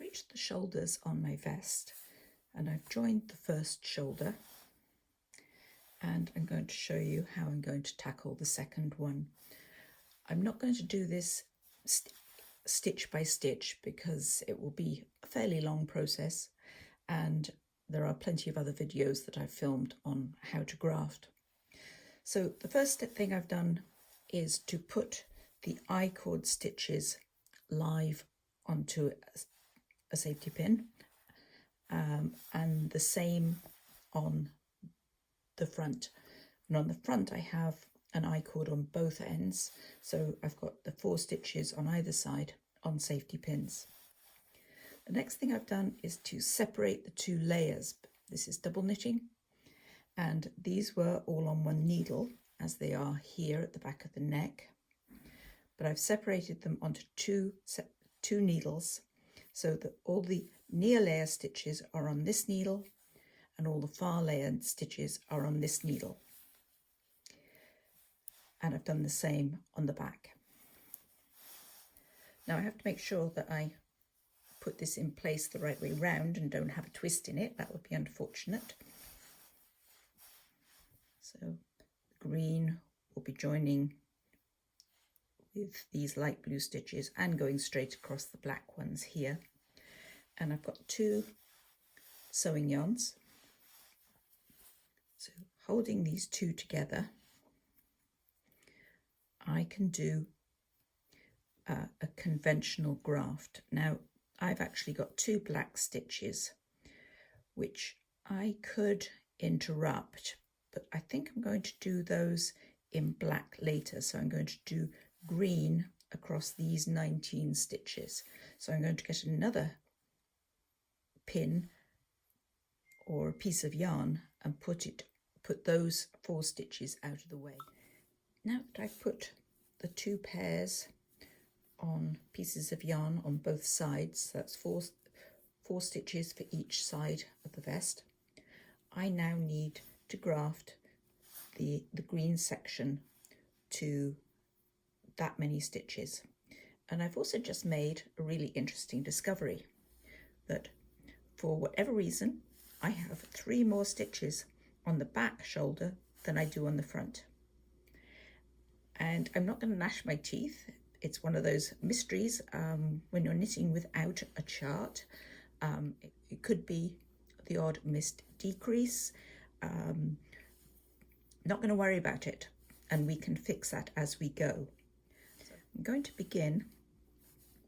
reached the shoulders on my vest and I've joined the first shoulder, and I'm going to show you how I'm going to tackle the second one. I'm not going to do this stitch by stitch because it will be a fairly long process, and there are plenty of other videos that I've filmed on how to graft. So the first thing I've done is to put the I-cord stitches live onto a safety pin, and the same on the front. And on the front I have an I-cord on both ends, so I've got the 4 stitches on either side on safety pins. The next thing I've done is to separate the 2 layers. This is double knitting, and these were all on one needle as they are here at the back of the neck, but I've separated them onto two needles so that all the near layer stitches are on this needle and all the far layer stitches are on this needle. And I've done the same on the back. Now I have to make sure that I put this in place the right way round and don't have a twist in it. That would be unfortunate. So the green will be joining with these light blue stitches and going straight across the black ones here. And I've got 2 sewing yarns. So holding these 2 together, I can do a conventional graft. Now I've actually got 2 black stitches which I could interrupt, but I think I'm going to do those in black later. So I'm going to do green across these 19 stitches. So I'm going to get another pin or a piece of yarn and put those 4 stitches out of the way. Now that I've put the 2 pairs on pieces of yarn on both sides, that's 4 stitches for each side of the vest, I now need to graft the green section to that many stitches. And I've also just made a really interesting discovery that for whatever reason I have 3 more stitches on the back shoulder than I do on the front. And I'm not going to gnash my teeth. It's one of those mysteries when you're knitting without a chart. It could be the odd missed decrease. Not going to worry about it, and we can fix that as we go. So I'm going to begin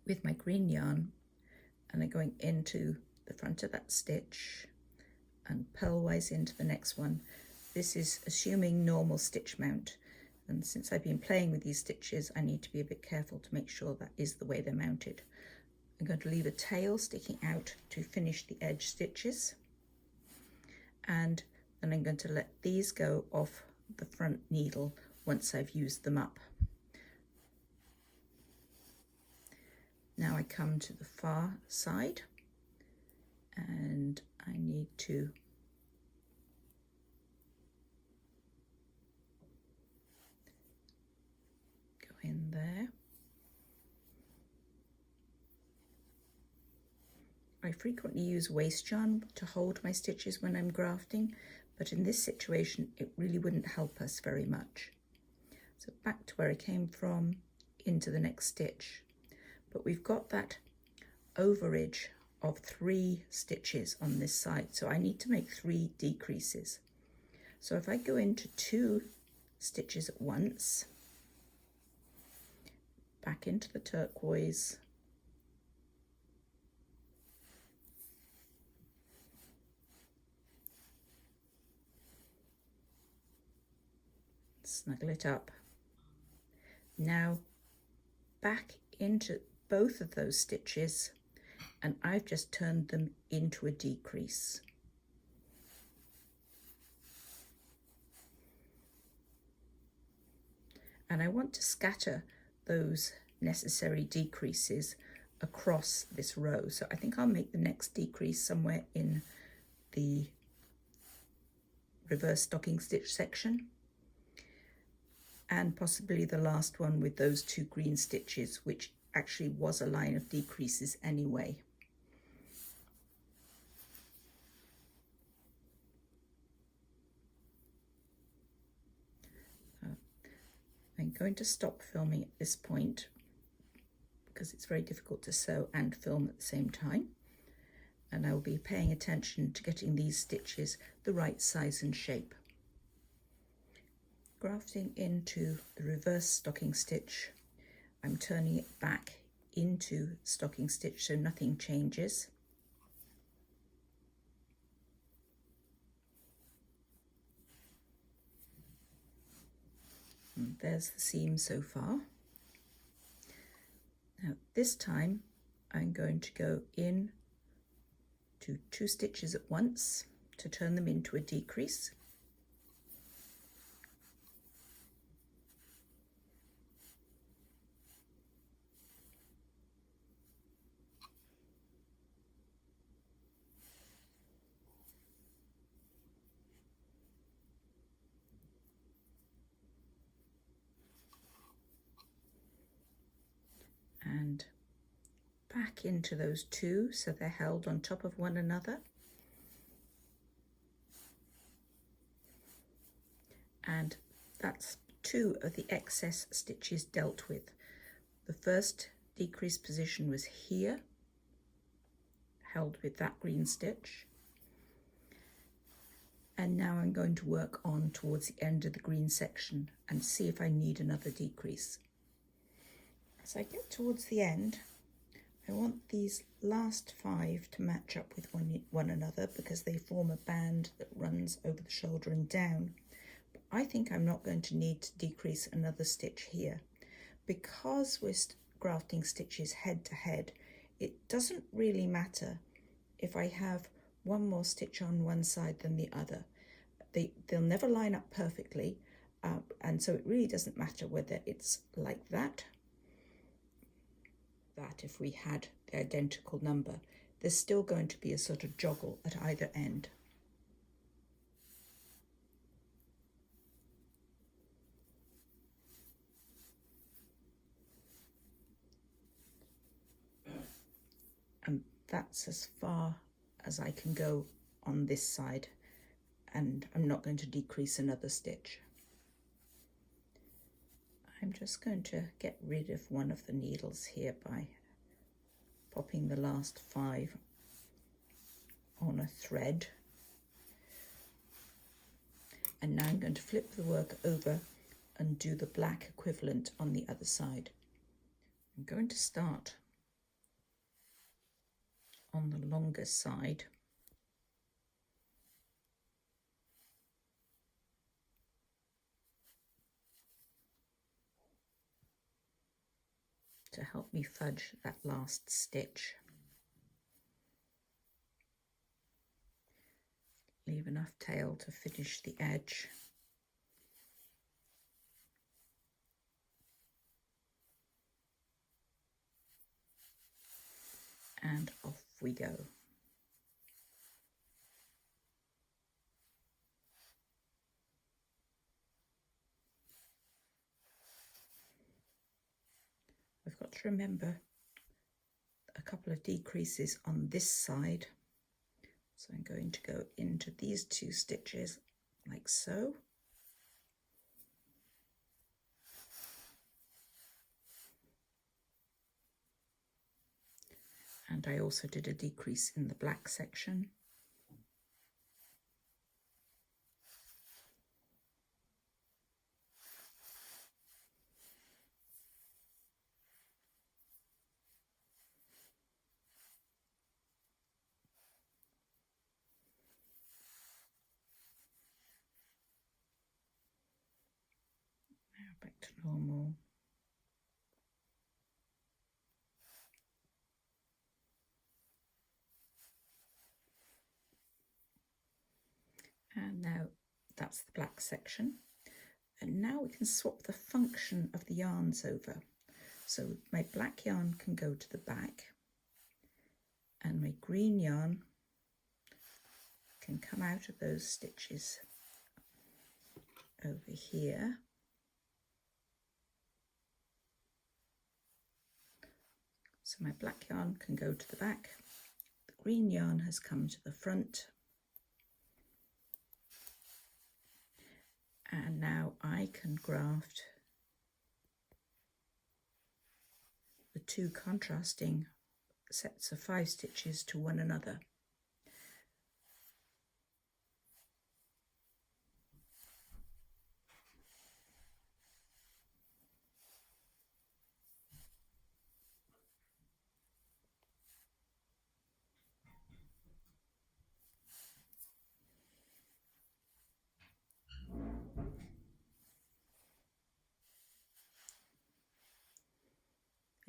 with my green yarn, and I'm going into the front of that stitch and purlwise into the next one. This is assuming normal stitch mount, and since I've been playing with these stitches I need to be a bit careful to make sure that is the way they're mounted. I'm going to leave a tail sticking out to finish the edge stitches, and then I'm going to let these go off the front needle once I've used them up. Now I come to the far side and I need to go in there. I frequently use waste yarn to hold my stitches when I'm grafting, but in this situation it really wouldn't help us very much. So back to where I came from, into the next stitch. But we've got that overage of 3 stitches on this side, so I need to make 3 decreases. So if I go into 2 stitches at once, back into the turquoise, snuggle it up. Now back into both of those stitches, and I've just turned them into a decrease. And I want to scatter those necessary decreases across this row. So I think I'll make the next decrease somewhere in the reverse stocking stitch section, and possibly the last one with those 2 green stitches, which actually was a line of decreases anyway. I'm going to stop filming at this point because it's very difficult to sew and film at the same time, and I will be paying attention to getting these stitches the right size and shape. Grafting into the reverse stocking stitch, I'm turning it back into stocking stitch so nothing changes. And there's the seam so far. Now this time I'm going to go in to 2 stitches at once to turn them into a decrease. And back into those 2 so they're held on top of one another. And that's 2 of the excess stitches dealt with. The first decrease position was here, held with that green stitch. And now I'm going to work on towards the end of the green section and see if I need another decrease. As I get towards the end, I want these last 5 to match up with one another because they form a band that runs over the shoulder and down. But I think I'm not going to need to decrease another stitch here. Because we're grafting stitches head to head, it doesn't really matter if I have one more stitch on one side than the other. They'll never line up perfectly, and so it really doesn't matter whether it's like that if we had the identical number. There's still going to be a sort of joggle at either end. And that's as far as I can go on this side, and I'm not going to decrease another stitch. I'm just going to get rid of one of the needles here by popping the last 5 on a thread. And now I'm going to flip the work over and do the black equivalent on the other side. I'm going to start on the longer side. To help me fudge that last stitch. Leave enough tail to finish the edge. And off we go. We've got to remember a couple of decreases on this side. So I'm going to go into these 2 stitches like so. And I also did a decrease in the black section. Back to normal. And now that's the black section. And now we can swap the function of the yarns over. So my black yarn can go to the back and my green yarn can come out of those stitches over here. So my black yarn can go to the back, the green yarn has come to the front, and now I can graft two contrasting sets of 5 stitches to one another.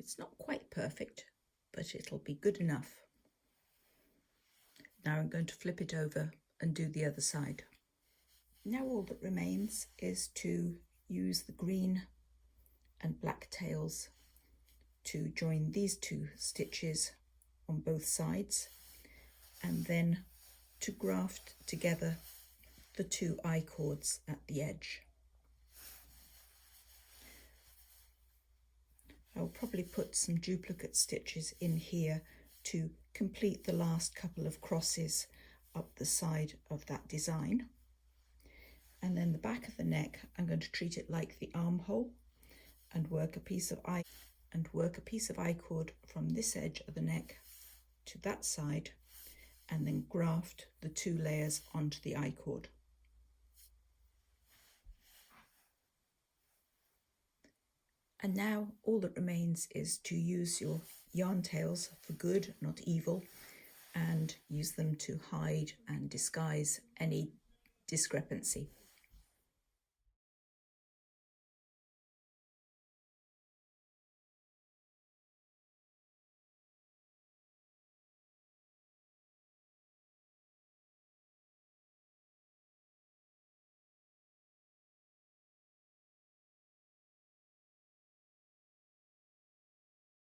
It's not quite perfect, but it'll be good enough. Now I'm going to flip it over and do the other side. Now all that remains is to use the green and black tails to join these 2 stitches on both sides, and then to graft together the 2 I-cords at the edge. I'll probably put some duplicate stitches in here to complete the last couple of crosses up the side of that design. And then the back of the neck, I'm going to treat it like the armhole and work a piece of I-cord from this edge of the neck to that side, and then graft the 2 layers onto the I-cord. And now all that remains is to use your yarn tails for good, not evil, and use them to hide and disguise any discrepancy.